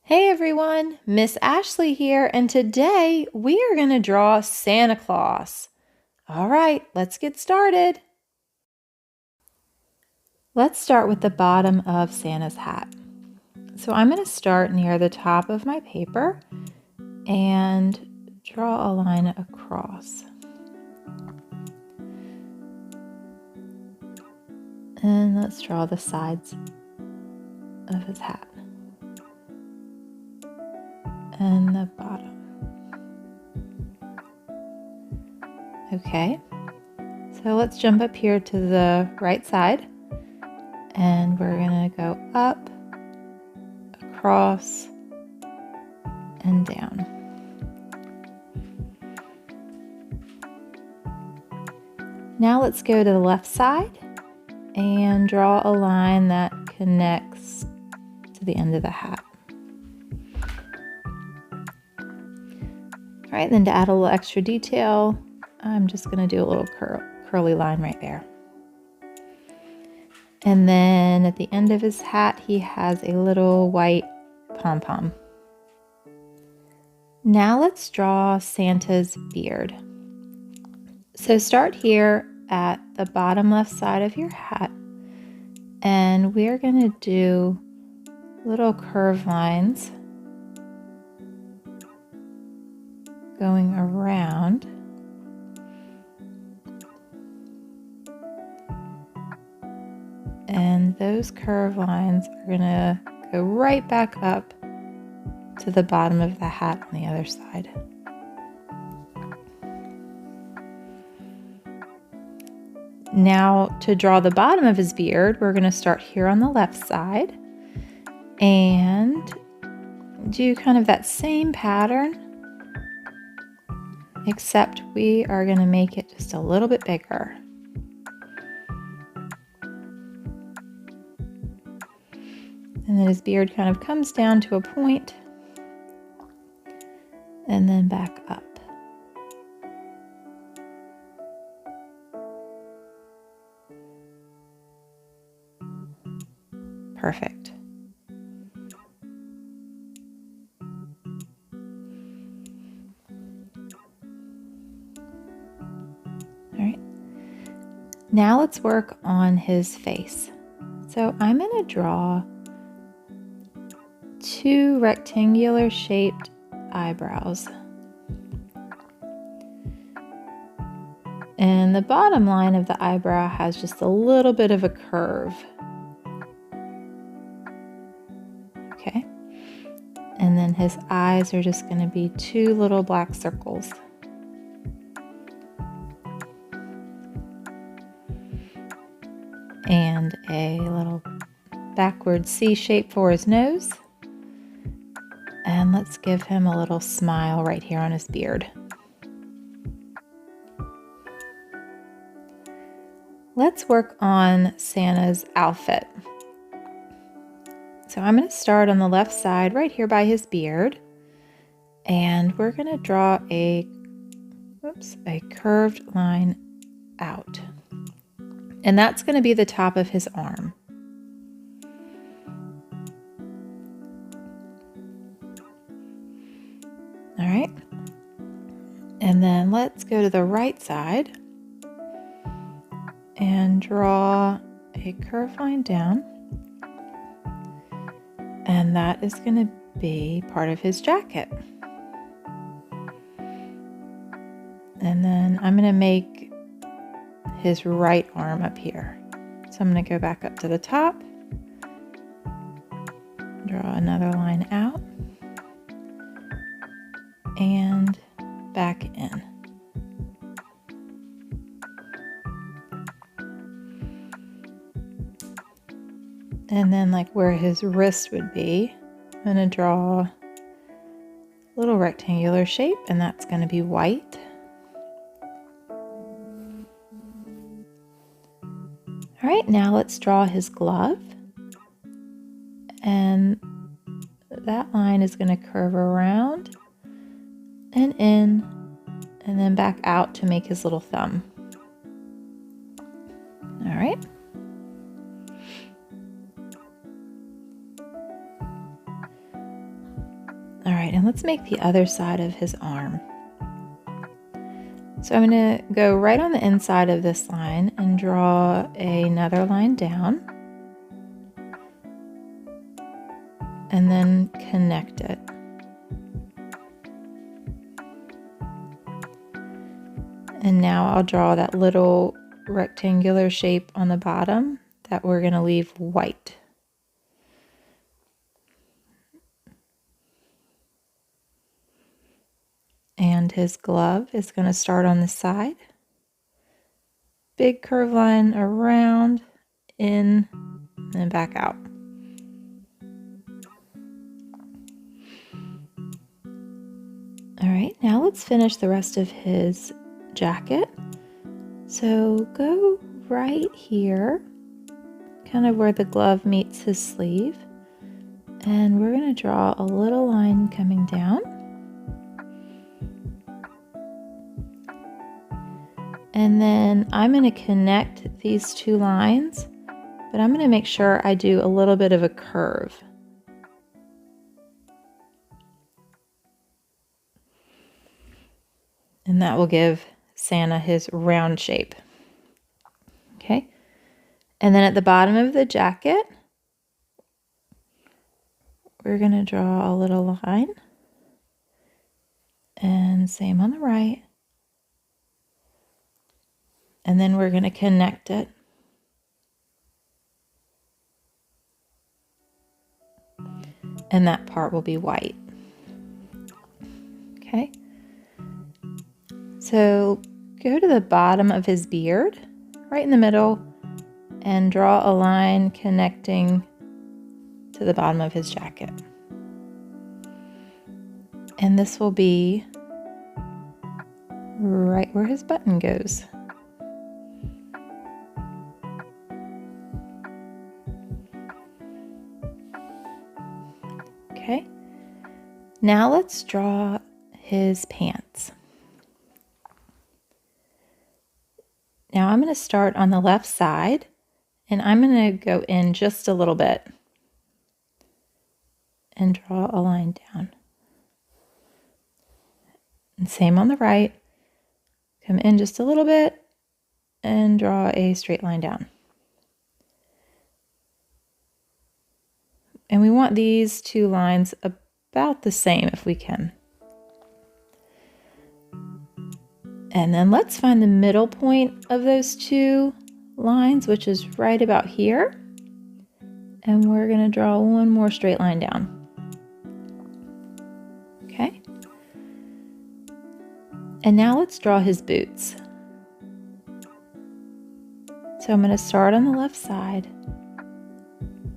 Hey everyone, Miss Ashley here, and today we are going to draw Santa Claus. All right, let's get started. Let's start with the bottom of Santa's hat. So I'm going to start near the top of my paper and draw a line across. And let's draw the sides of his hat and the bottom. Okay, so let's jump up here to the right side, and we're gonna go up, across, and down. Now let's go to the left side and draw a line that connects to the end of the hat. All right, then to add a little extra detail, I'm just going to do a little curly line right there. And then at the end of his hat, he has a little white pom-pom. Now let's draw Santa's beard. So start here at the bottom left side of your hat, and we're going to do little curved lines going around. And those curved lines are going to go right back up to the bottom of the hat on the other side. Now to draw the bottom of his beard, we're going to start here on the left side and do kind of that same pattern, except we are going to make it just a little bit bigger. And then his beard kind of comes down to a point and then back up. Perfect. All right. Now let's work on his face. So I'm going to draw two rectangular shaped eyebrows. And the bottom line of the eyebrow has just a little bit of a curve. Okay. And then his eyes are just going to be two little black circles. And a little backward C shape for his nose. And let's give him a little smile right here on his beard. Let's work on Santa's outfit. So I'm going to start on the left side right here by his beard. And we're going to draw a curved line out. And that's going to be the top of his arm. All right. And then let's go to the right side and draw a curved line down. And that is going to be part of his jacket. And then I'm going to make his right arm up here. So I'm going to go back up to the top, draw another line out, and back in. And then like where his wrist would be, I'm going to draw a little rectangular shape, and that's going to be white. All right, now let's draw his glove. And that line is going to curve around and in, and then back out to make his little thumb. All right. right, and let's make the other side of his arm. So I'm going to go right on the inside of this line and draw another line down. And then connect it. And now I'll draw that little rectangular shape on the bottom that we're going to leave white. And his glove is going to start on the side. Big curve line around, in, and back out. All right, now let's finish the rest of his jacket. So go right here, kind of where the glove meets his sleeve, and we're going to draw a little line coming down. And then I'm going to connect these two lines, but I'm going to make sure I do a little bit of a curve. And that will give Santa his round shape. Okay. And then at the bottom of the jacket, we're going to draw a little line. And same on the right. And then we're going to connect it. And that part will be white. Okay. So go to the bottom of his beard, right in the middle, and draw a line connecting to the bottom of his jacket. And this will be right where his button goes. Okay, now let's draw his pants. Now I'm going to start on the left side, and I'm going to go in just a little bit and draw a line down. And same on the right, come in just a little bit and draw a straight line down. And we want these two lines about the same if we can. And then let's find the middle point of those two lines, which is right about here. And we're going to draw one more straight line down. Okay. And now let's draw his boots. So I'm going to start on the left side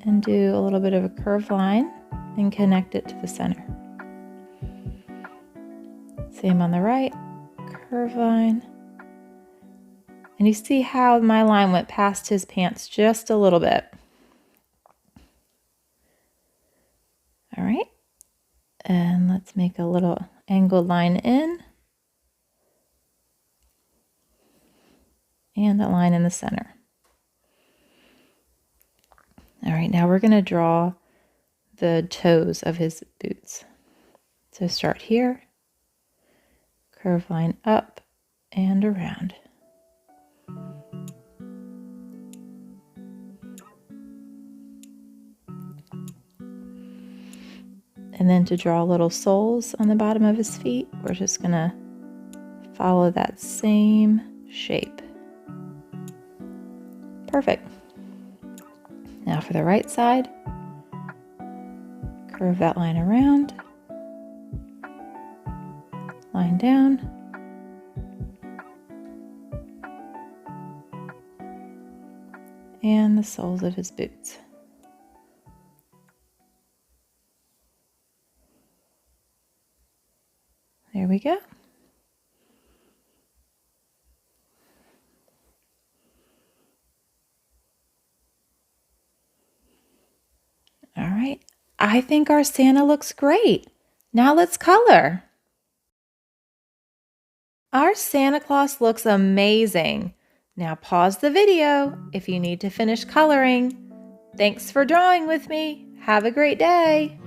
and do a little bit of a curved line and connect it to the center. Same on the right, curved line. And you see how my line went past his pants just a little bit. All right, and let's make a little angled line in and a line in the center. All right, now we're going to draw the toes of his boots. So start here, curve line up and around. And then to draw little soles on the bottom of his feet, we're just going to follow that same shape. Perfect. Now for the right side, curve that line around, line down, and the soles of his boots. There we go. All right, I think our Santa looks great. Now let's color. Our Santa Claus looks amazing. Now pause the video if you need to finish coloring. Thanks for drawing with me. Have a great day.